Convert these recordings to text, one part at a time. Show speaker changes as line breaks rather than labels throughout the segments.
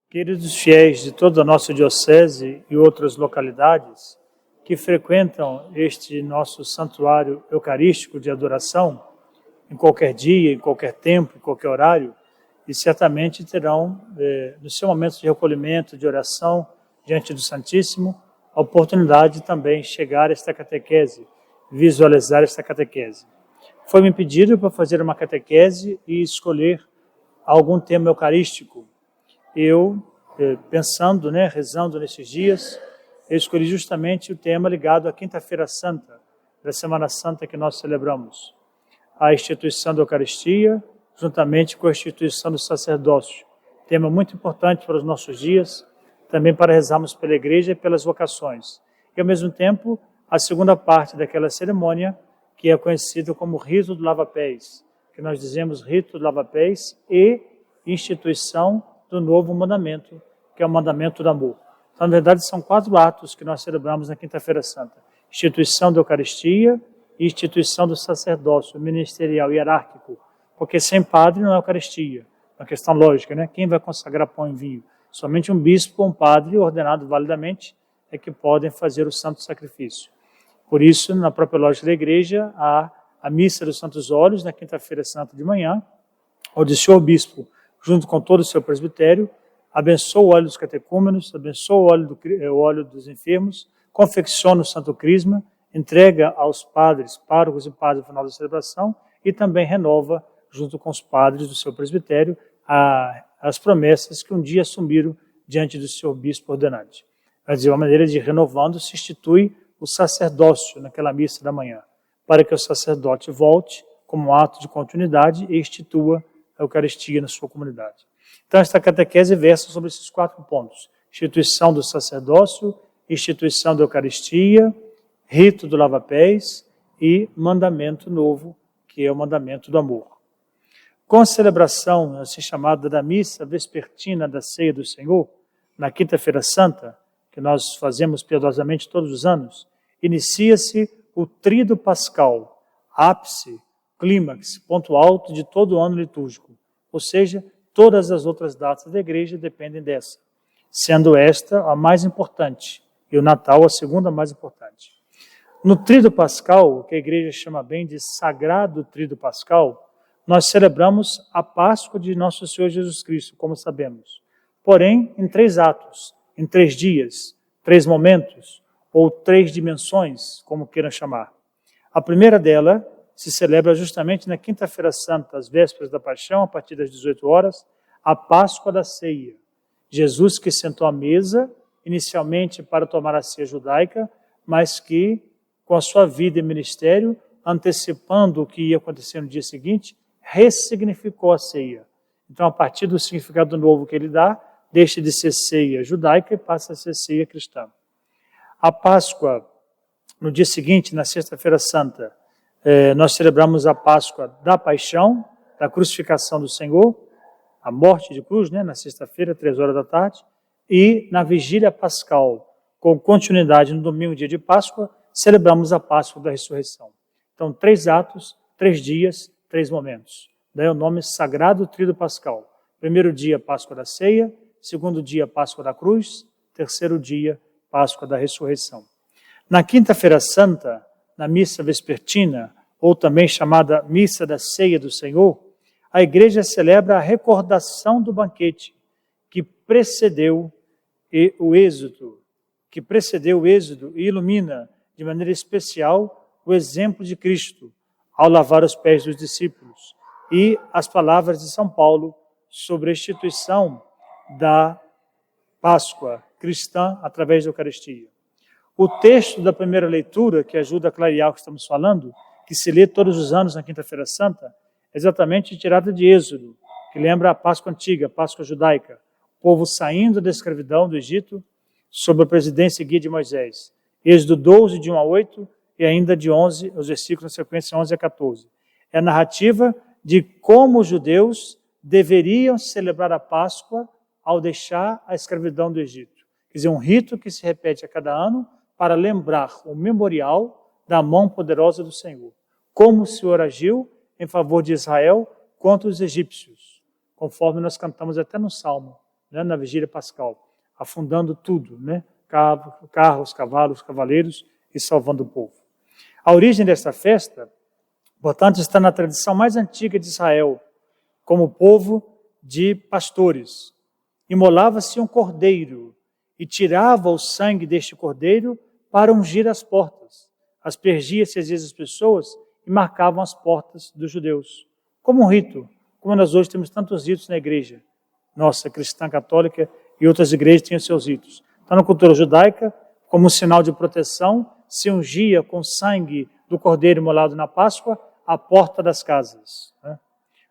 Queridos fiéis de toda a nossa diocese e outras localidades que frequentam este nosso santuário eucarístico de adoração, em qualquer dia, em qualquer tempo, em qualquer horário, e certamente terão, no seu momento de recolhimento, de oração, diante do Santíssimo, a oportunidade de também chegar a esta catequese, visualizar esta catequese. Foi-me pedido para fazer uma catequese e escolher algum tema eucarístico. Eu, pensando, rezando nesses dias, eu escolhi justamente o tema ligado à Quinta-feira Santa, da Semana Santa que nós celebramos. A instituição da Eucaristia, juntamente com a instituição do sacerdócio. Tema muito importante para os nossos dias, também para rezarmos pela igreja e pelas vocações. E, ao mesmo tempo, a segunda parte daquela cerimônia, que é conhecida como rito do lava-pés, que nós dizemos rito do lava-pés e instituição do novo mandamento, que é o mandamento do amor. Então, na verdade, são 4 atos que nós celebramos na Quinta-feira Santa. Instituição da Eucaristia e instituição do sacerdócio ministerial hierárquico, porque sem padre não é Eucaristia. Uma questão lógica, Quem vai consagrar pão e vinho? Somente um bispo ou um padre ordenado validamente é que podem fazer o santo sacrifício. Por isso, na própria lógica da igreja, há a missa dos Santos Óleos, na Quinta-feira Santa de manhã, onde o senhor bispo, junto com todo o seu presbitério, abençoa o óleo dos catecúmenos, abençoa o óleo dos enfermos, confecciona o Santo Crisma, entrega aos padres, párocos e padres no final da celebração e também renova, junto com os padres do seu presbitério, as promessas que um dia assumiram diante do seu bispo ordenante. Mas de uma maneira de renovando, se institui o sacerdócio naquela missa da manhã, para que o sacerdote volte como um ato de continuidade e institua a Eucaristia na sua comunidade. Então, esta catequese versa sobre esses 4 pontos. Instituição do sacerdócio, instituição da Eucaristia, rito do lava-pés e mandamento novo, que é o mandamento do amor. Com a celebração, assim chamada da missa vespertina da Ceia do Senhor, na Quinta-feira Santa, que nós fazemos piedosamente todos os anos, inicia-se o Tríduo Pascal, ápice, clímax, ponto alto de todo o ano litúrgico. Ou seja, todas as outras datas da igreja dependem dessa, sendo esta a mais importante e o Natal a segunda mais importante. No Tríduo Pascal, que a igreja chama bem de Sagrado Tríduo Pascal, nós celebramos a Páscoa de Nosso Senhor Jesus Cristo, como sabemos. Porém, em 3 atos, em 3 dias, 3 momentos, ou 3 dimensões, como queiram chamar. A primeira dela se celebra justamente na Quinta-feira Santa, às vésperas da Paixão, a partir das 18 horas, a Páscoa da Ceia. Jesus que sentou à mesa, inicialmente para tomar a ceia judaica, mas que, com a sua vida e ministério, antecipando o que ia acontecer no dia seguinte, ressignificou a ceia. Então, a partir do significado novo que ele dá, deixa de ser ceia judaica e passa a ser ceia cristã. A Páscoa, no dia seguinte, na Sexta-feira Santa, nós celebramos a Páscoa da Paixão, da crucificação do Senhor, a morte de cruz, na sexta-feira, 3 horas da tarde, e na Vigília Pascal, com continuidade no domingo, dia de Páscoa, celebramos a Páscoa da Ressurreição. Então, 3 atos, 3 dias, 3 momentos. Daí o nome Sagrado Tríduo Pascal. Primeiro dia, Páscoa da Ceia. Segundo dia, Páscoa da Cruz. Terceiro dia, Páscoa da Ressurreição. Na Quinta-feira Santa, na missa vespertina, ou também chamada Missa da Ceia do Senhor, a igreja celebra a recordação do banquete que precedeu o êxodo, e ilumina de maneira especial o exemplo de Cristo ao lavar os pés dos discípulos e as palavras de São Paulo sobre a instituição da Páscoa cristã através da Eucaristia. O texto da primeira leitura, que ajuda a clarear o que estamos falando, que se lê todos os anos na Quinta-feira Santa, é exatamente tirada de Êxodo, que lembra a Páscoa antiga, a Páscoa judaica, o povo saindo da escravidão do Egito sob a presidência e guia de Moisés. Êxodo 12, de 1 a 8, e ainda de 11, os versículos na sequência 11 a 14. É a narrativa de como os judeus deveriam celebrar a Páscoa ao deixar a escravidão do Egito. Quer dizer, um rito que se repete a cada ano para lembrar o memorial da mão poderosa do Senhor. Como o Senhor agiu em favor de Israel contra os egípcios, conforme nós cantamos até no Salmo, né, na Vigília Pascal, afundando tudo, né, carros, cavalos, cavaleiros e salvando o povo. A origem desta festa, portanto, está na tradição mais antiga de Israel, como povo de pastores. Imolava-se um cordeiro e tirava o sangue deste cordeiro para ungir as portas. Aspergia-se às vezes as pessoas e marcavam as portas dos judeus. Como um rito, como nós hoje temos tantos ritos na igreja, nossa cristã católica e outras igrejas têm os seus ritos. Então, na cultura judaica, como um sinal de proteção, se ungia com sangue do cordeiro imolado na Páscoa a porta das casas, né?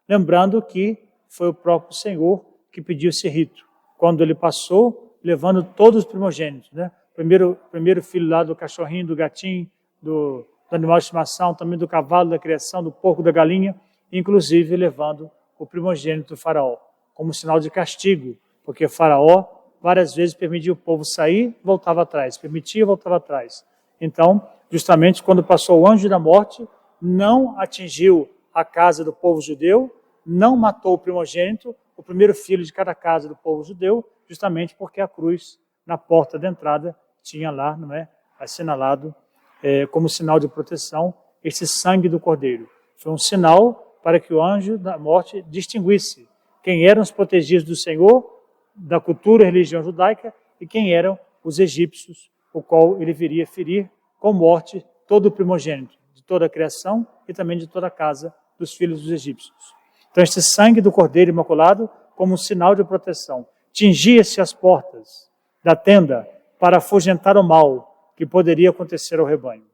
Lembrando que foi o próprio Senhor que pediu esse rito, quando ele passou levando todos os primogênitos, né? Primeiro filho lá do cachorrinho, do gatinho, do animal de estimação, também do cavalo, da criação, do porco, da galinha, inclusive levando o primogênito do faraó, como sinal de castigo, porque o faraó várias vezes permitia o povo sair, voltava atrás, permitia, voltava atrás. Então, justamente quando passou o anjo da morte, não atingiu a casa do povo judeu, não matou o primogênito, o primeiro filho de cada casa do povo judeu, justamente porque a cruz na porta da entrada tinha lá, não é, assinalado como sinal de proteção esse sangue do cordeiro. Foi um sinal para que o anjo da morte distinguisse quem eram os protegidos do Senhor, da cultura e religião judaica, e quem eram os egípcios, o qual ele viria ferir com morte todo o primogênito, de toda a criação e também de toda a casa dos filhos dos egípcios. Então, este sangue do cordeiro imaculado, como um sinal de proteção, tingia-se as portas da tenda para afugentar o mal que poderia acontecer ao rebanho.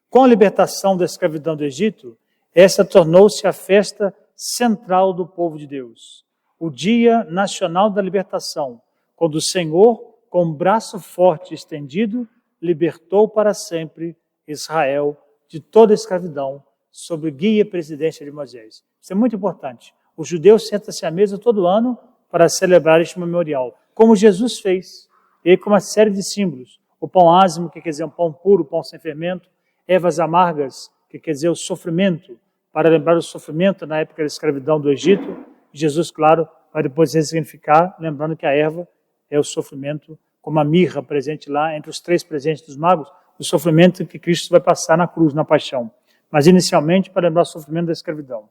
Com a libertação da escravidão do Egito, essa tornou-se a festa central do povo de Deus, o Dia Nacional da Libertação, quando o Senhor, com um braço forte estendido, libertou para sempre Israel de toda a escravidão, sob guia e presidência de Moisés. Isso é muito importante. Os judeus sentam-se à mesa todo ano para celebrar este memorial, como Jesus fez, e com uma série de símbolos. O pão ázimo, que quer dizer um pão puro, pão sem fermento, ervas amargas, que quer dizer o sofrimento, para lembrar o sofrimento na época da escravidão do Egito. Jesus, claro, vai depois ressignificar, lembrando que a erva é o sofrimento, como a mirra presente lá, entre os 3 presentes dos magos, o sofrimento que Cristo vai passar na cruz, na paixão. Mas inicialmente para lembrar o sofrimento da escravidão.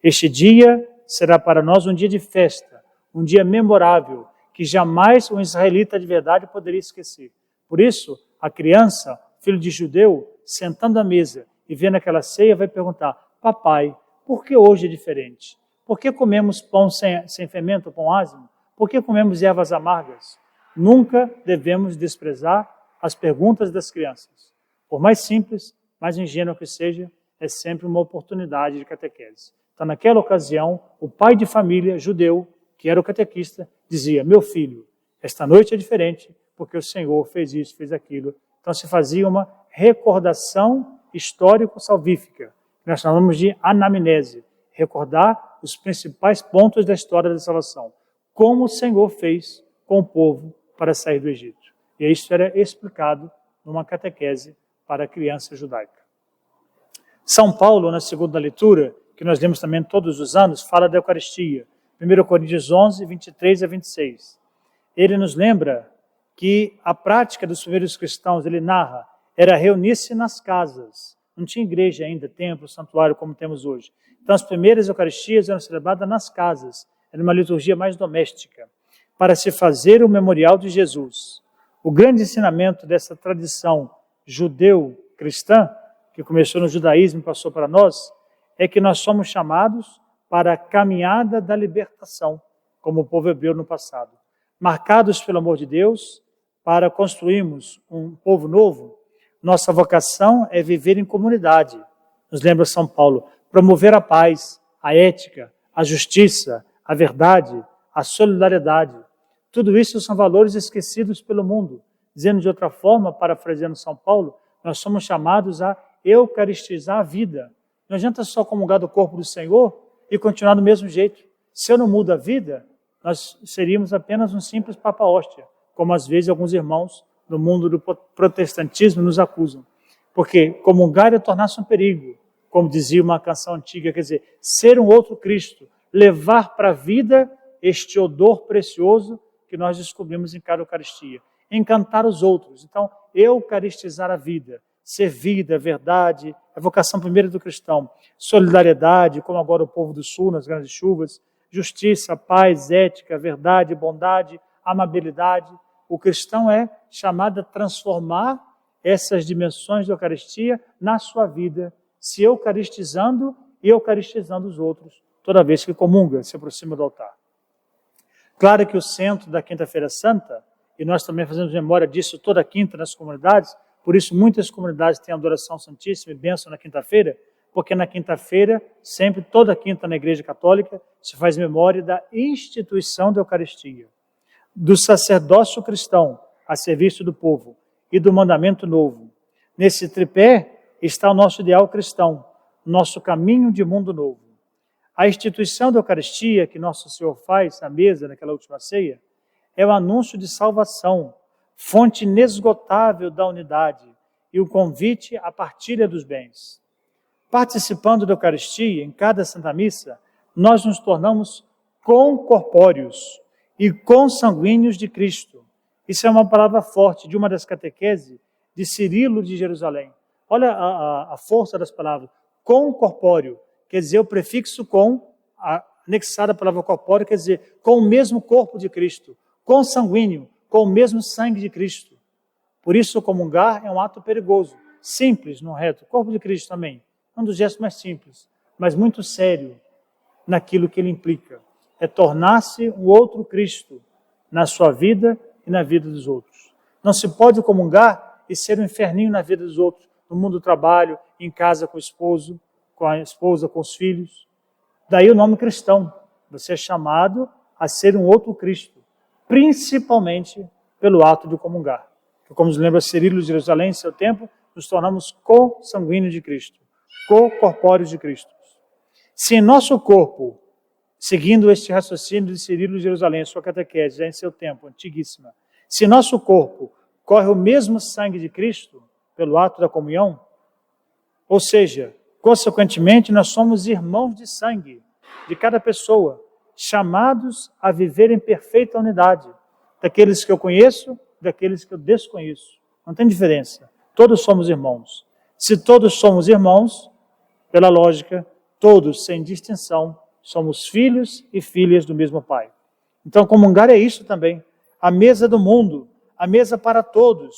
Este dia será para nós um dia de festa, um dia memorável, que jamais um israelita de verdade poderia esquecer. Por isso, a criança, filho de judeu, sentando à mesa e vendo aquela ceia, vai perguntar: papai, por que hoje é diferente? Por que comemos pão sem fermento, pão ázimo? Por que comemos ervas amargas? Nunca devemos desprezar as perguntas das crianças. Por mais simples, mais ingênua que seja, é sempre uma oportunidade de catequese. Então, naquela ocasião, o pai de família judeu, que era o catequista, dizia: meu filho, esta noite é diferente, porque o Senhor fez isso, fez aquilo. Então, se fazia uma recordação histórico-salvífica, que nós chamamos de anamnese, recordar os principais pontos da história da salvação, como o Senhor fez com o povo para sair do Egito. E isso era explicado numa catequese para a criança judaica. São Paulo, na segunda leitura, que nós lemos também todos os anos, fala da Eucaristia. 1 Coríntios 11, 23 a 26. Ele nos lembra que a prática dos primeiros cristãos, ele narra, era reunir-se nas casas. Não tinha igreja ainda, templo, santuário, como temos hoje. Então, as primeiras Eucaristias eram celebradas nas casas. Era uma liturgia mais doméstica, para se fazer o memorial de Jesus. O grande ensinamento dessa tradição judeu-cristã, que começou no judaísmo e passou para nós, é que nós somos chamados para a caminhada da libertação, como o povo hebreu no passado. Marcados pelo amor de Deus, para construirmos um povo novo, nossa vocação é viver em comunidade. Nos lembra São Paulo, promover a paz, a ética, a justiça, a verdade, a solidariedade. Tudo isso são valores esquecidos pelo mundo. Dizendo de outra forma, parafraseando São Paulo, nós somos chamados a eucaristizar a vida. Não adianta só comungar do corpo do Senhor e continuar do mesmo jeito. Se eu não mudo a vida, nós seríamos apenas um simples papa hóstia, como às vezes alguns irmãos no mundo do protestantismo nos acusam. Porque comungar é tornar-se um perigo. como dizia uma canção antiga, quer dizer, ser um outro Cristo, levar para a vida este odor precioso que nós descobrimos em cada Eucaristia. Encantar os outros. Então, eucaristizar a vida, ser vida, verdade, a vocação primeira do cristão, solidariedade, como agora o povo do Sul, nas grandes chuvas, justiça, paz, ética, verdade, bondade, amabilidade. O cristão é chamado a transformar essas dimensões da Eucaristia na sua vida, se eucaristizando e eucaristizando os outros, toda vez que comunga, se aproxima do altar. Claro que o centro da Quinta-feira Santa, e nós também fazemos memória disso toda quinta nas comunidades, por isso muitas comunidades têm adoração santíssima e bênção na quinta-feira, porque na quinta-feira, sempre, toda quinta na Igreja Católica, se faz memória da instituição da Eucaristia, do sacerdócio cristão a serviço do povo e do mandamento novo. Nesse tripé está o nosso ideal cristão, nosso caminho de mundo novo. A instituição da Eucaristia que Nosso Senhor faz na mesa, naquela última ceia, é o anúncio de salvação, fonte inesgotável da unidade e o convite à partilha dos bens. Participando da Eucaristia, em cada Santa Missa, nós nos tornamos concorpóreos e consanguíneos de Cristo. Isso é uma palavra forte de uma das catequeses de Cirilo de Jerusalém. Olha a força das palavras. Concorpóreo, quer dizer, o prefixo com, anexado à palavra corpóreo, quer dizer, com o mesmo corpo de Cristo. Consanguíneo, com o mesmo sangue de Cristo. Por isso, comungar é um ato perigoso, simples, no reto. O corpo de Cristo também, um dos gestos mais simples, mas muito sério naquilo que ele implica. É tornar-se um outro Cristo na sua vida e na vida dos outros. Não se pode comungar e ser um inferninho na vida dos outros, no mundo do trabalho, em casa com o esposo, com a esposa, com os filhos. Daí o nome cristão. Você é chamado a ser um outro Cristo, principalmente pelo ato de comungar. Como nos lembra Cirilo de Jerusalém em seu tempo, nos tornamos consanguíneos de Cristo, co-corpóreos de Cristo. Se em nosso corpo, seguindo este raciocínio de Cirilo de Jerusalém, sua catequese, já em seu tempo, antiguíssima, se nosso corpo corre o mesmo sangue de Cristo pelo ato da comunhão, ou seja, consequentemente nós somos irmãos de sangue de cada pessoa, chamados a viver em perfeita unidade, daqueles que eu conheço, daqueles que eu desconheço. Não tem diferença. Todos somos irmãos. Se todos somos irmãos, pela lógica, todos, sem distinção, somos filhos e filhas do mesmo Pai. Então, comungar é isso também. A mesa do mundo, a mesa para todos.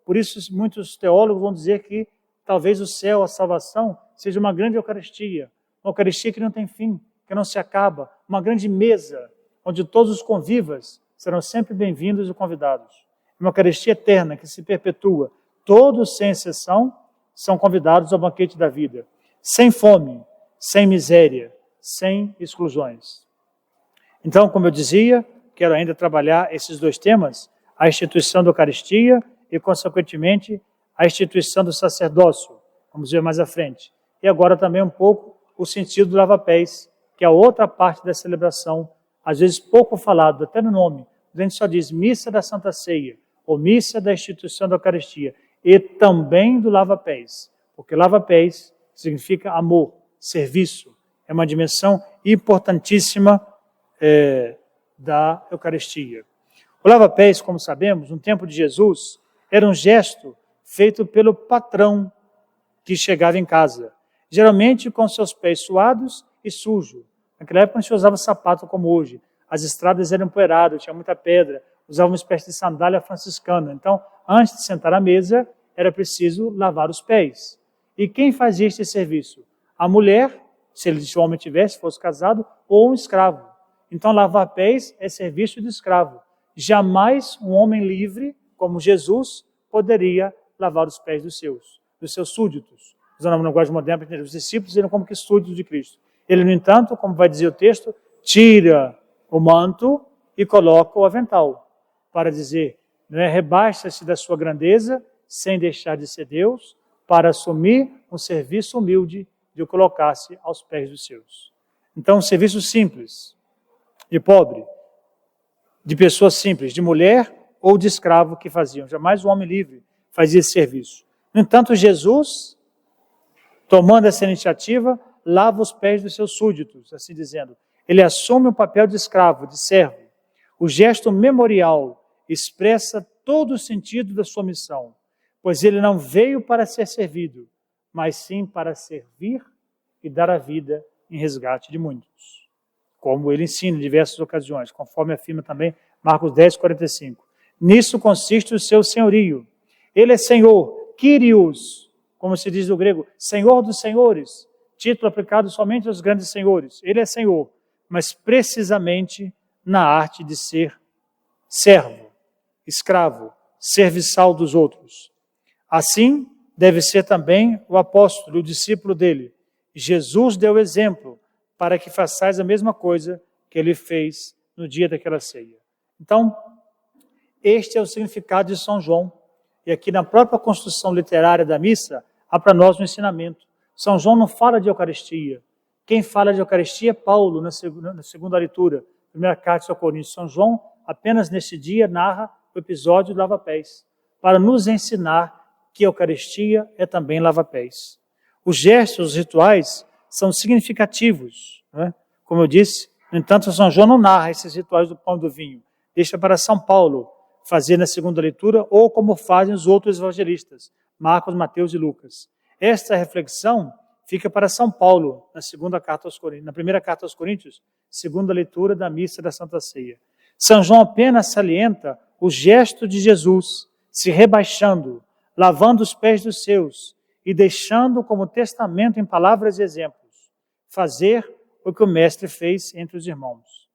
Por isso, muitos teólogos vão dizer que talvez o céu, a salvação, seja uma grande Eucaristia. Uma Eucaristia que não tem fim, que não se acaba. Uma grande mesa, onde todos os convivas serão sempre bem-vindos e convidados. Uma Eucaristia eterna, que se perpetua. Todos, sem exceção, são convidados ao banquete da vida. Sem fome, sem miséria, sem exclusões. Então, como eu dizia, quero ainda trabalhar esses dois temas, a instituição da Eucaristia e, consequentemente, a instituição do sacerdócio. Vamos ver mais à frente. E agora também um pouco o sentido do lava-pés, que é a outra parte da celebração, às vezes pouco falado, até no nome. A gente só diz missa da Santa Ceia, ou missa da instituição da Eucaristia, e também do lava-pés, porque lava-pés significa amor, serviço, é uma dimensão importantíssima da Eucaristia. O lava-pés, como sabemos, no tempo de Jesus, era um gesto feito pelo patrão que chegava em casa, geralmente com seus pés suados e sujos. Naquela época não se usava sapato como hoje, as estradas eram empoeiradas, tinha muita pedra, usava uma espécie de sandália franciscana. Então, antes de sentar à mesa, era preciso lavar os pés. E quem fazia este serviço? A mulher, se o homem tivesse, fosse casado, ou um escravo. Então, lavar pés é serviço de escravo. Jamais um homem livre, como Jesus, poderia lavar os pés dos seus súditos. Usando a linguagem moderna, os discípulos eram como que súditos de Cristo. Ele, no entanto, como vai dizer o texto, tira o manto e coloca o avental, para dizer, rebaixa-se da sua grandeza, sem deixar de ser Deus, para assumir um serviço humilde de o colocar-se aos pés dos seus. Então, um serviço simples, de pobre, de pessoa simples, de mulher ou de escravo que faziam. Jamais o homem livre fazia esse serviço. No entanto, Jesus Tomando essa iniciativa, lava os pés dos seus súditos, assim dizendo. Ele assume o papel de escravo, de servo. O gesto memorial expressa todo o sentido da sua missão, pois ele não veio para ser servido, mas sim para servir e dar a vida em resgate de muitos. Como ele ensina em diversas ocasiões, conforme afirma também Marcos 10, 45. Nisso consiste o seu senhorio. Ele é Senhor, Kyrios, como se diz no grego, Senhor dos senhores, título aplicado somente aos grandes senhores. Ele é Senhor, mas precisamente na arte de ser servo, escravo, serviçal dos outros. Assim, deve ser também o apóstolo, o discípulo dele. Jesus deu exemplo para que façais a mesma coisa que ele fez no dia daquela ceia. Então, este é o significado de São João. E aqui na própria construção literária da missa, há para nós um ensinamento. São João não fala de Eucaristia. Quem fala de Eucaristia é Paulo, na segunda leitura, primeira carta aos Coríntios. São João, apenas nesse dia, narra o episódio do lava-pés, para nos ensinar que a Eucaristia é também lava-pés. Os gestos, os rituais, são significativos, né? Como eu disse, no entanto, São João não narra esses rituais do pão e do vinho. Deixa para São Paulo fazer na segunda leitura, ou como fazem os outros evangelistas, Marcos, Mateus e Lucas. Esta reflexão fica para São Paulo, na primeira carta aos Coríntios, segunda leitura da missa da Santa Ceia. São João apenas salienta o gesto de Jesus, se rebaixando, lavando os pés dos seus e deixando como testamento em palavras e exemplos, fazer o que o Mestre fez entre os irmãos.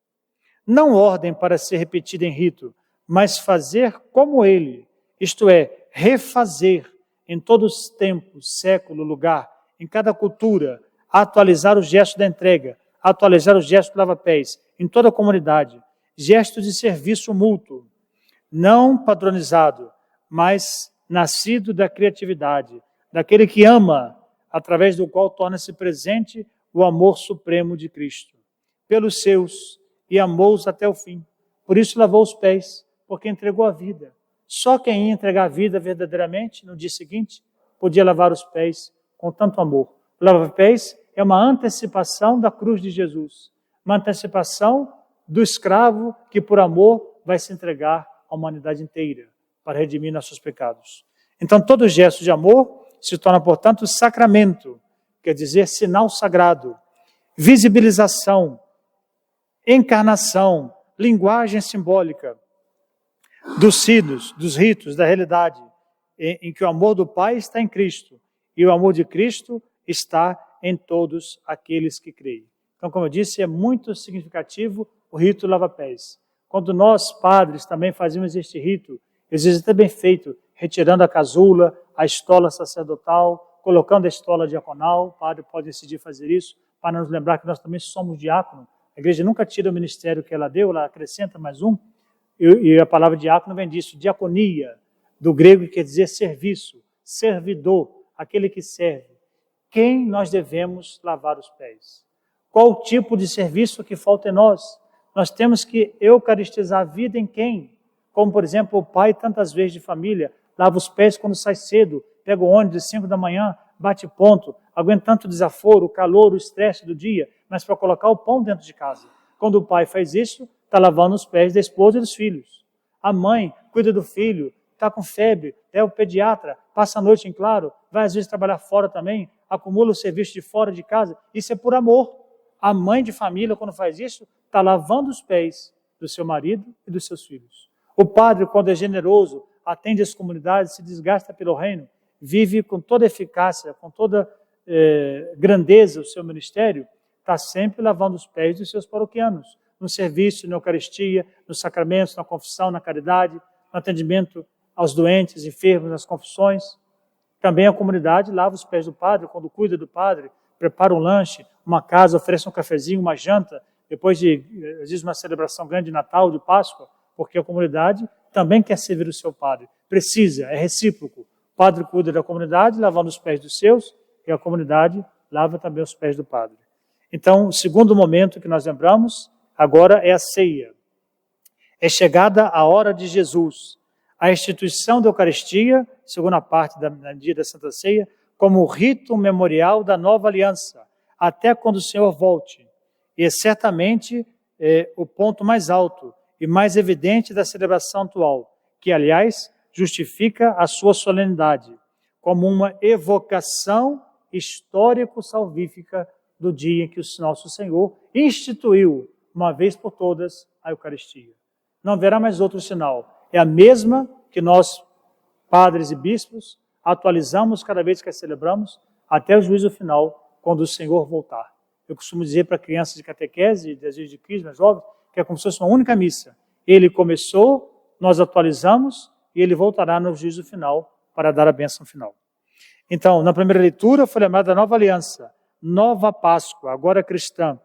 Não ordem para ser repetida em rito, mas fazer como ele, isto é, refazer em todos os tempos, século, lugar, em cada cultura, atualizar o gesto da entrega, atualizar o gesto do lava-pés, em toda a comunidade, gesto de serviço mútuo, não padronizado, mas nascido da criatividade, daquele que ama, através do qual torna-se presente o amor supremo de Cristo, pelos seus, e amou-os até o fim. Por isso lavou os pés, porque entregou a vida. Só quem ia entregar a vida verdadeiramente, no dia seguinte, podia lavar os pés com tanto amor. O lava-pés é uma antecipação da cruz de Jesus, uma antecipação do escravo que por amor vai se entregar à humanidade inteira para redimir nossos pecados. Então todo gesto de amor se torna, portanto, sacramento, quer dizer, sinal sagrado, visibilização, encarnação, linguagem simbólica dos signos, dos ritos, da realidade, em que o amor do Pai está em Cristo e o amor de Cristo está em todos aqueles que creem. Então, como eu disse, é muito significativo o rito lava-pés. Quando nós, padres, também fazemos este rito, às vezes até bem feito, retirando a casula, a estola sacerdotal, colocando a estola diaconal, o padre pode decidir fazer isso, para nos lembrar que nós também somos diácono. A igreja nunca tira o ministério que ela deu, ela acrescenta mais um, e a palavra diácono vem disso, diaconia, do grego que quer dizer serviço, servidor, aquele que serve. Quem nós devemos lavar os pés? Qual o tipo de serviço que falta em nós? Nós temos que eucaristizar a vida em quem? Como, por exemplo, o pai, tantas vezes de família, lava os pés quando sai cedo, pega o ônibus às 5 da manhã, bate ponto, aguenta tanto desaforo, o calor, o estresse do dia, mas para colocar o pão dentro de casa. Quando o pai faz isso, está lavando os pés da esposa e dos filhos. A mãe cuida do filho, está com febre, é o pediatra, passa a noite em claro, vai às vezes trabalhar fora também, acumula o serviço de fora de casa, isso é por amor. A mãe de família, quando faz isso, está lavando os pés do seu marido e dos seus filhos. O padre, quando é generoso, atende as comunidades, se desgasta pelo reino, vive com toda eficácia, com toda grandeza o seu ministério, está sempre lavando os pés dos seus paroquianos, no serviço, na Eucaristia, nos sacramentos, na confissão, na caridade, no atendimento aos doentes, enfermos, nas confissões. Também a comunidade lava os pés do padre, quando cuida do padre, prepara um lanche, uma casa, oferece um cafezinho, uma janta, depois de, às vezes, uma celebração grande de Natal, de Páscoa, porque a comunidade também quer servir o seu padre. Precisa, é recíproco. O padre cuida da comunidade, lavando os pés dos seus, e a comunidade lava também os pés do padre. Então, o segundo momento que nós lembramos, agora é a ceia. É chegada a hora de Jesus. A instituição da Eucaristia, segunda parte do dia da Santa Ceia, como o rito memorial da nova aliança, até quando o Senhor volte. E é certamente o ponto mais alto e mais evidente da celebração atual, que, aliás, justifica a sua solenidade, como uma evocação histórico-salvífica do dia em que o nosso Senhor instituiu, uma vez por todas, a Eucaristia. Não haverá mais outro sinal. É a mesma que nós, padres e bispos, atualizamos cada vez que a celebramos, até o juízo final, quando o Senhor voltar. Eu costumo dizer para crianças de catequese, desejos de crisma, jovens, que é como se fosse uma única missa. Ele começou, nós atualizamos, e ele voltará no juízo final para dar a bênção final. Então, na primeira leitura foi lembrada a nova aliança, nova Páscoa, agora cristã.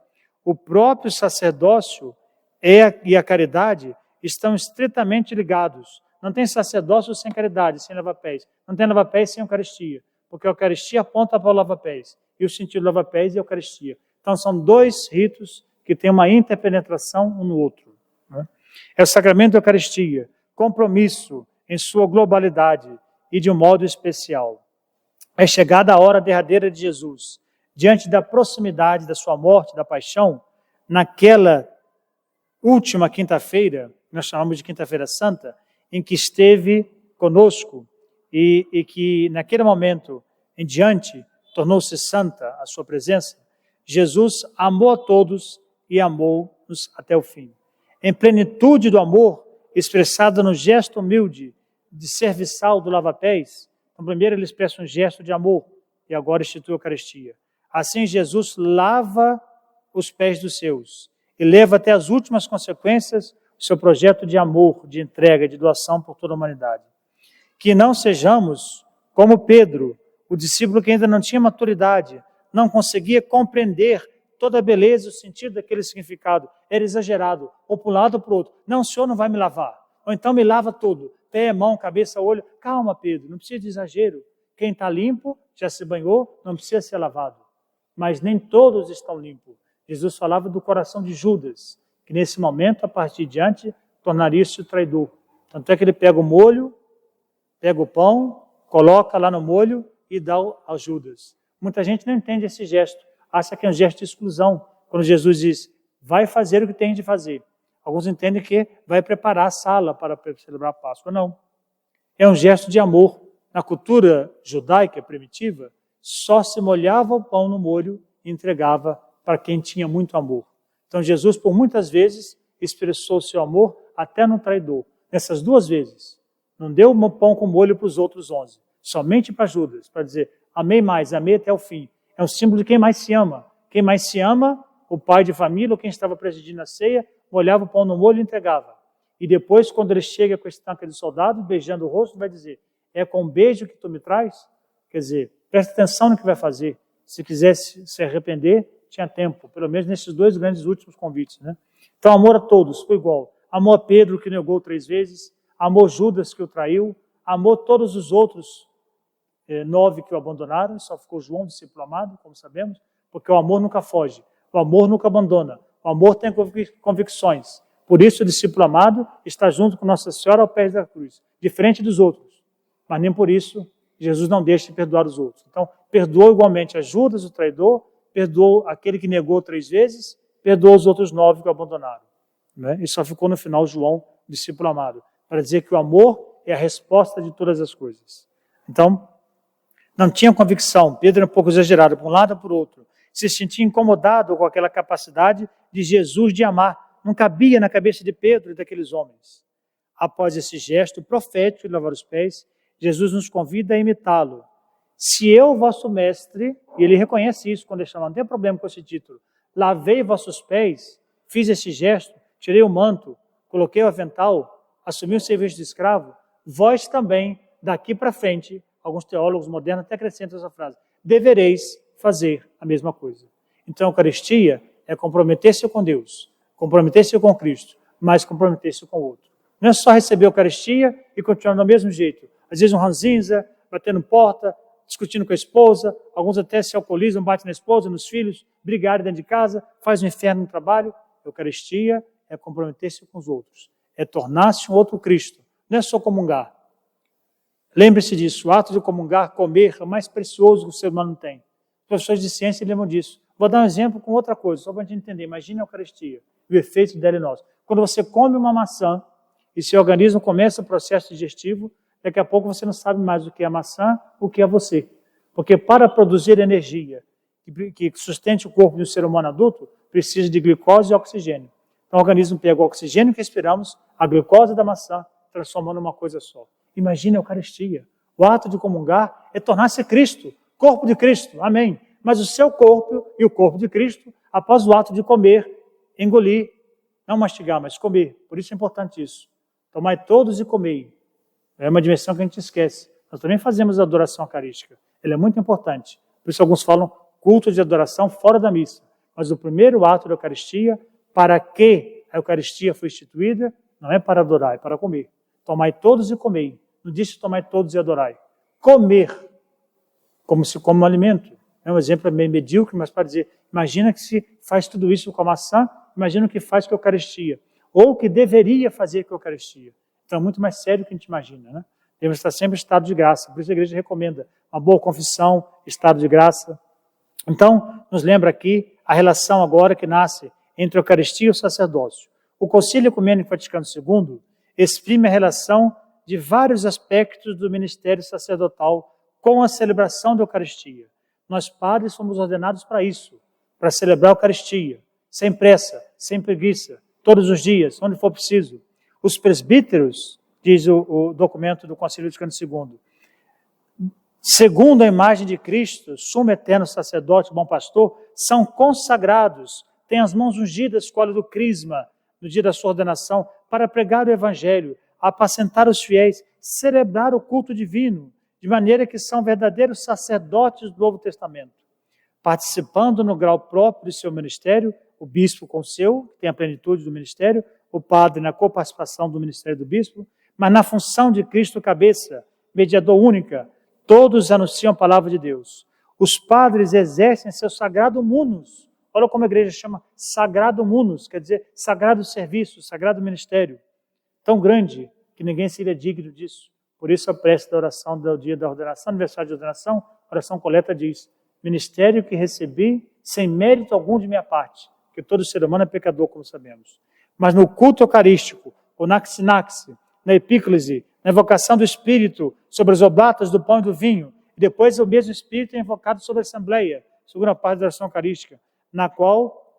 O próprio sacerdócio e a caridade estão estritamente ligados. Não tem sacerdócio sem caridade, sem lava-pés. Não tem lava-pés sem Eucaristia, porque a Eucaristia aponta para o lava-pés, e o sentido do lava-pés é a Eucaristia. Então, são dois ritos que têm uma interpenetração um no outro. É o sacramento da Eucaristia, compromisso em sua globalidade e de um modo especial. É chegada a hora derradeira de Jesus, diante da proximidade da sua morte, da paixão, naquela última quinta-feira, nós chamamos de Quinta-feira Santa, em que esteve conosco e que naquele momento em diante tornou-se santa a sua presença. Jesus amou a todos e amou-nos até o fim. Em plenitude do amor, expressado no gesto humilde de serviçal do lava-pés, então primeiro ele expressa um gesto de amor e agora institui a Eucaristia. Assim Jesus lava os pés dos seus e leva até as últimas consequências o seu projeto de amor, de entrega, de doação por toda a humanidade. Que não sejamos como Pedro, o discípulo que ainda não tinha maturidade, não conseguia compreender toda a beleza e o sentido daquele significado. Era exagerado, ou para um lado ou para o outro. Não, o Senhor não vai me lavar. Ou então me lava todo, pé, mão, cabeça, olho. Calma, Pedro, não precisa de exagero. Quem está limpo, já se banhou, não precisa ser lavado. Mas nem todos estão limpos. Jesus falava do coração de Judas, que nesse momento, a partir de diante, tornaria-se o traidor. Tanto é que ele pega o molho, pega o pão, coloca lá no molho e dá ao Judas. Muita gente não entende esse gesto, acha que é um gesto de exclusão. Quando Jesus diz, vai fazer o que tem de fazer. Alguns entendem que vai preparar a sala para celebrar a Páscoa. Não. É um gesto de amor. Na cultura judaica primitiva, só se molhava o pão no molho e entregava para quem tinha muito amor. Então Jesus, por muitas vezes, expressou seu amor até no traidor. Nessas duas vezes. Não deu um pão com molho para os outros 11. Somente para Judas, para dizer, amei mais, amei até o fim. É um símbolo de quem mais se ama. Quem mais se ama, o pai de família ou quem estava presidindo a ceia, molhava o pão no molho e entregava. E depois, quando ele chega com esse tanque de soldado, beijando o rosto, vai dizer, é com um beijo que tu me traz? Quer dizer, presta atenção no que vai fazer. Se quisesse se arrepender, tinha tempo, pelo menos nesses dois grandes últimos convites. Né? Então, amor a todos, foi igual. Amou a Pedro, que negou 3 vezes, amou Judas, que o traiu, amou todos os outros 9 que o abandonaram, só ficou João, discípulo amado, como sabemos, porque o amor nunca foge, o amor nunca abandona, o amor tem convicções. Por isso, o discípulo amado está junto com Nossa Senhora ao pé da cruz, diferente dos outros. Mas nem por isso Jesus não deixa de perdoar os outros. Então, perdoou igualmente a Judas, o traidor, perdoou aquele que negou 3 vezes, perdoou os outros 9 que o abandonaram. Né? E só ficou no final João, discípulo amado, para dizer que o amor é a resposta de todas as coisas. Então, não tinha convicção, Pedro era um pouco exagerado, para um lado ou para o outro. Se sentia incomodado com aquela capacidade de Jesus de amar. Não cabia na cabeça de Pedro e daqueles homens. Após esse gesto profético de lavar os pés, Jesus nos convida a imitá-lo. Se eu, vosso mestre, e ele reconhece isso quando ele chama, não tem problema com esse título, lavei vossos pés, fiz esse gesto, tirei o manto, coloquei o avental, assumi o serviço de escravo, vós também, daqui para frente, alguns teólogos modernos até acrescentam essa frase, devereis fazer a mesma coisa. Então a Eucaristia é comprometer-se com Deus, comprometer-se com Cristo, mas comprometer-se com o outro. Não é só receber a Eucaristia e continuar do mesmo jeito. Às vezes um ranzinza, batendo porta, discutindo com a esposa, alguns até se alcoolizam, batem na esposa, nos filhos, brigarem dentro de casa, faz um inferno no trabalho. A Eucaristia é comprometer-se com os outros, é tornar-se um outro Cristo. Não é só comungar. Lembre-se disso, o ato de comungar, comer, é o mais precioso que o ser humano tem. Os professores de ciência lembram disso. Vou dar um exemplo com outra coisa, só para a gente entender. Imagine a Eucaristia, o efeito dela em nós. Quando você come uma maçã e seu organismo começa o processo digestivo, daqui a pouco você não sabe mais o que é a maçã, o que é você. Porque para produzir energia que sustente o corpo de um ser humano adulto, precisa de glicose e oxigênio. Então o organismo pega o oxigênio que respiramos, a glicose da maçã, transformando numa coisa só. Imagine a Eucaristia. O ato de comungar é tornar-se Cristo, corpo de Cristo, amém. Mas o seu corpo e o corpo de Cristo, após o ato de comer, engolir, não mastigar, mas comer. Por isso é importante isso. Tomai todos e comei. É uma dimensão que a gente esquece. Nós também fazemos a adoração eucarística. Ela é muito importante. Por isso alguns falam culto de adoração fora da missa. Mas o primeiro ato da Eucaristia, para que a Eucaristia foi instituída, não é para adorar, é para comer. Tomai todos e comei. Não disse tomai todos e adorai. Comer, como se come um alimento. É um exemplo meio medíocre, mas para dizer, imagina que se faz tudo isso com a maçã, imagina o que faz com a Eucaristia. Ou o que deveria fazer com a Eucaristia. Então é muito mais sério do que a gente imagina, né? Devemos estar sempre em estado de graça. Por isso a igreja recomenda uma boa confissão, estado de graça. Então, nos lembra aqui a relação agora que nasce entre a Eucaristia e o sacerdócio. O Concílio Ecumênico Vaticano II exprime a relação de vários aspectos do ministério sacerdotal com a celebração da Eucaristia. Nós, padres, somos ordenados para isso, para celebrar a Eucaristia, sem pressa, sem preguiça, todos os dias, onde for preciso. Os presbíteros, diz o documento do Concílio Vaticano II, segundo a imagem de Cristo, sumo eterno sacerdote, bom pastor, são consagrados, têm as mãos ungidas com o óleo do crisma, no dia da sua ordenação, para pregar o Evangelho, apacentar os fiéis, celebrar o culto divino, de maneira que são verdadeiros sacerdotes do Novo Testamento, participando no grau próprio de seu ministério, o bispo com o seu, que tem a plenitude do ministério, o padre na coparticipação do ministério do bispo, mas na função de Cristo cabeça, mediador única, todos anunciam a palavra de Deus. Os padres exercem seu sagrado munus. Olha como a igreja chama sagrado munus, quer dizer, sagrado serviço, sagrado ministério. Tão grande que ninguém seria digno disso. Por isso a prece da oração do dia da ordenação, aniversário de ordenação, a oração coleta diz, ministério que recebi sem mérito algum de minha parte, porque todo ser humano é pecador, como sabemos. Mas no culto eucarístico, o naxinaxe, na epíclise, na invocação do Espírito sobre as oblatas do pão e do vinho, e depois o mesmo Espírito é invocado sobre a Assembleia, segunda parte da oração eucarística, na qual,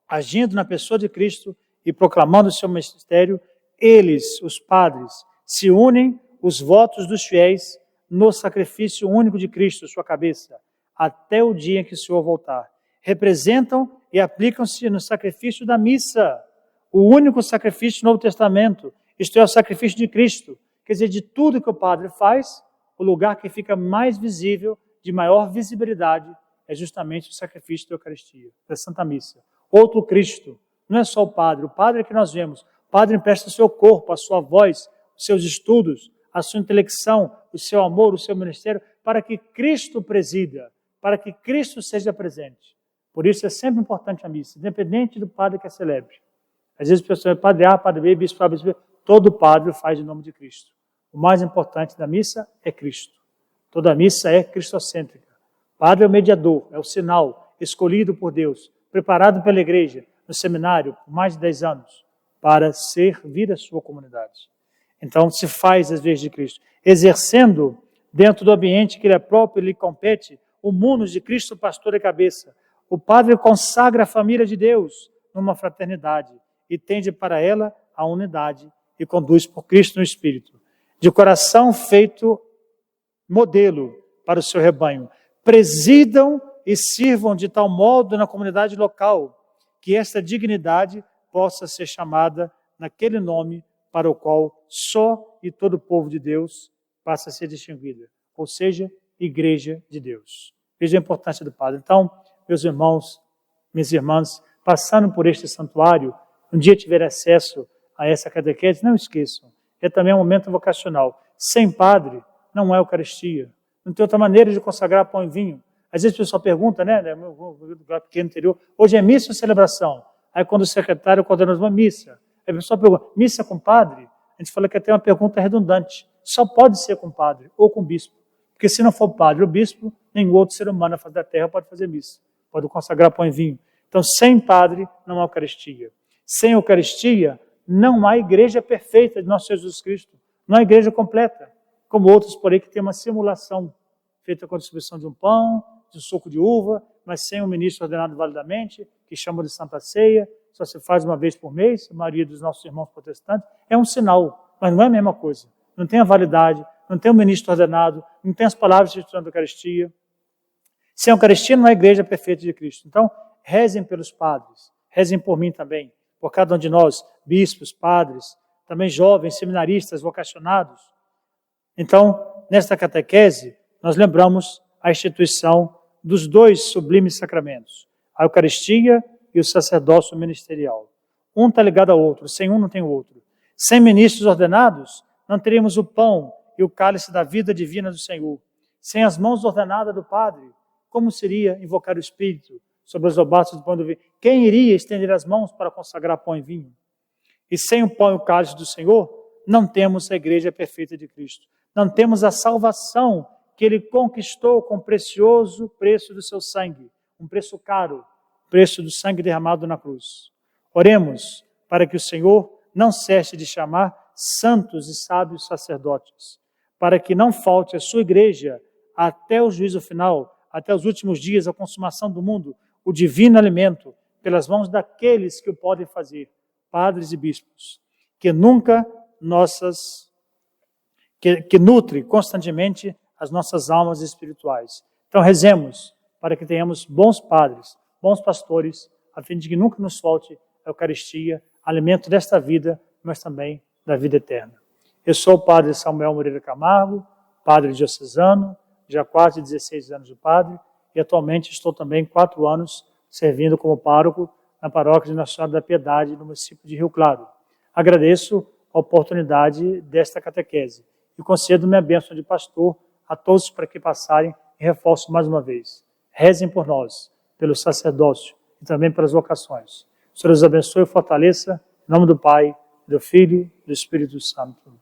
agindo na pessoa de Cristo e proclamando o seu ministério, eles, os padres, se unem os votos dos fiéis no sacrifício único de Cristo, sua cabeça, até o dia em que o Senhor voltar. Representam e aplicam-se no sacrifício da missa, o único sacrifício do Novo Testamento, isto é, o sacrifício de Cristo. Quer dizer, de tudo que o padre faz, o lugar que fica mais visível, de maior visibilidade, é justamente o sacrifício da Eucaristia, da Santa Missa. Outro Cristo, não é só o padre que nós vemos. O padre empresta o seu corpo, a sua voz, os seus estudos, a sua intelecção, o seu amor, o seu ministério, para que Cristo presida, para que Cristo seja presente. Por isso é sempre importante a missa, independente do padre que a celebre. Às vezes as pessoas, padre A, padre B, bispo A, bispo B, todo padre faz em nome de Cristo. O mais importante da missa é Cristo. Toda missa é cristocêntrica. O padre é o mediador, é o sinal escolhido por Deus, preparado pela igreja, no seminário, por mais de 10 anos, para servir a sua comunidade. Então, se faz às vezes de Cristo, exercendo dentro do ambiente que ele é próprio, lhe compete, o munus de Cristo, pastor e cabeça. O padre consagra a família de Deus numa fraternidade e tende para ela a unidade e conduz por Cristo no Espírito. De coração feito modelo para o seu rebanho. Presidam e sirvam de tal modo na comunidade local que esta dignidade possa ser chamada naquele nome para o qual só e todo o povo de Deus passa a ser distinguida, ou seja, Igreja de Deus. Veja a importância do Padre. Então, meus irmãos, minhas irmãs, passando por este santuário, um dia tiver acesso a essa catequese, não esqueçam, é também um momento vocacional. Sem Padre, não é Eucaristia. Não tem outra maneira de consagrar pão e vinho. Às vezes o pessoal pergunta, né, no lugar pequeno interior, hoje é missa ou celebração? Aí quando o secretário coordena uma missa, aí o pessoal pergunta, missa com padre? A gente fala que até uma pergunta redundante. só pode ser com padre ou com bispo. Porque se não for padre ou bispo, nenhum outro ser humano na face da terra pode fazer missa, pode consagrar pão e vinho. Então, sem padre, não há Eucaristia. Sem Eucaristia, não há igreja perfeita de nosso Jesus Cristo. Não há igreja completa, como outros por aí que tem uma simulação feita com a distribuição de um pão, de um suco de uva, mas sem um ministro ordenado validamente, que chama de Santa Ceia, só se faz uma vez por mês, a maioria dos nossos irmãos protestantes. É um sinal, mas não é a mesma coisa. Não tem a validade, não tem um ministro ordenado, não tem as palavras de instituição da Eucaristia. Sem a Eucaristia não há igreja perfeita de Cristo. Então, rezem pelos padres, rezem por mim também, por cada um de nós, bispos, padres, também jovens, seminaristas, vocacionados. Então, nesta catequese, nós lembramos a instituição dos dois sublimes sacramentos, a Eucaristia e o sacerdócio ministerial. Um está ligado ao outro, sem um não tem o outro. Sem ministros ordenados, não teríamos o pão e o cálice da vida divina do Senhor. Sem as mãos ordenadas do Padre, como seria invocar o Espírito sobre os oblatos do pão do vinho? Quem iria estender as mãos para consagrar pão e vinho? E sem o pão e o cálice do Senhor, não temos a igreja perfeita de Cristo. Não temos a salvação que Ele conquistou com o precioso preço do seu sangue, um preço caro, preço do sangue derramado na cruz. Oremos para que o Senhor não cesse de chamar santos e sábios sacerdotes, para que não falte a sua igreja até o juízo final, até os últimos dias, a consumação do mundo, o divino alimento, pelas mãos daqueles que o podem fazer, padres e bispos, que nunca que nutre constantemente as nossas almas espirituais. Então rezemos para que tenhamos bons padres, bons pastores, a fim de que nunca nos falte a Eucaristia, alimento desta vida, mas também da vida eterna. Eu sou o padre Samuel Moreira Camargo, padre diocesano, já quase 16 anos de padre, e atualmente estou também 4 anos servindo como pároco na paróquia de Nossa Senhora da Piedade, no município de Rio Claro. Agradeço a oportunidade desta catequese e concedo minha bênção de pastor a todos para que passarem, e reforço mais uma vez. Rezem por nós, pelo sacerdócio e também pelas vocações. O Senhor os abençoe e fortaleça, em nome do Pai, do Filho e do Espírito Santo.